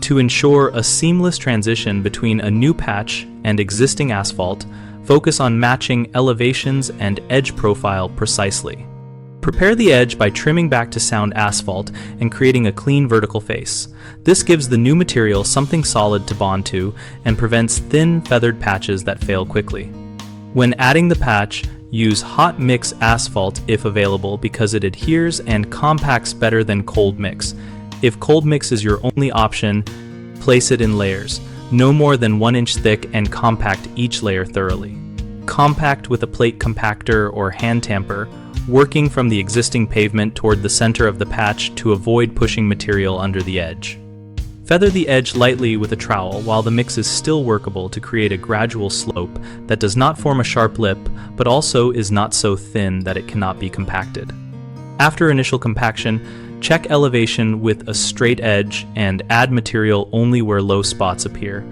To ensure a seamless transition between a new patch and existing asphalt, focus on matching elevations and edge profile precisely. Prepare the edge by trimming back to sound asphalt and creating a clean vertical face. This gives the new material something solid to bond to and prevents thin, feathered patches that fail quickly. When adding the patch, use hot mix asphalt if available because it adheres and compacts better than cold mix. If cold mix is your only option, place it in layers, no more than 1 inch thick, and compact each layer thoroughly. Compact with a plate compactor or hand tamper, working from the existing pavement toward the center of the patch to avoid pushing material under the edge. Feather the edge lightly with a trowel while the mix is still workable to create a gradual slope that does not form a sharp lip, but also is not so thin that it cannot be compacted. After initial compaction, check elevation with a straight edge and add material only where low spots appear,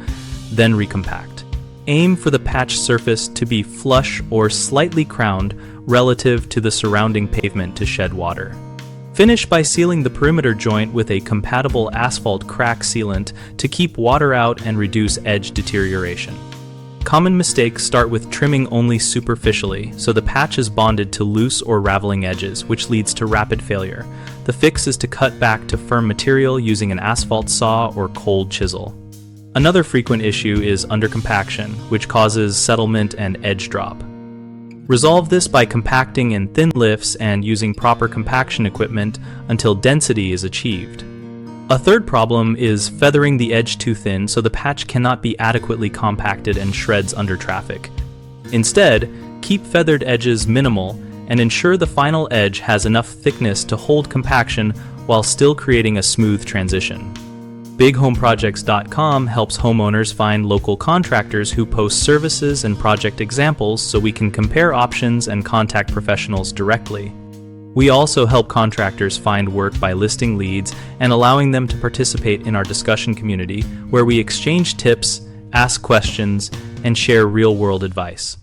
then recompact. Aim for the patch surface to be flush or slightly crowned relative to the surrounding pavement to shed water. Finish by sealing the perimeter joint with a compatible asphalt crack sealant to keep water out and reduce edge deterioration. Common mistakes start with trimming only superficially, so the patch is bonded to loose or raveling edges, which leads to rapid failure. The fix is to cut back to firm material using an asphalt saw or cold chisel. Another frequent issue is undercompaction, which causes settlement and edge drop. Resolve this by compacting in thin lifts and using proper compaction equipment until density is achieved. A third problem is feathering the edge too thin so the patch cannot be adequately compacted and shreds under traffic. Instead, keep feathered edges minimal and ensure the final edge has enough thickness to hold compaction while still creating a smooth transition. BigHomeProjects.com helps homeowners find local contractors who post services and project examples so we can compare options and contact professionals directly. We also help contractors find work by listing leads and allowing them to participate in our discussion community where we exchange tips, ask questions, and share real-world advice.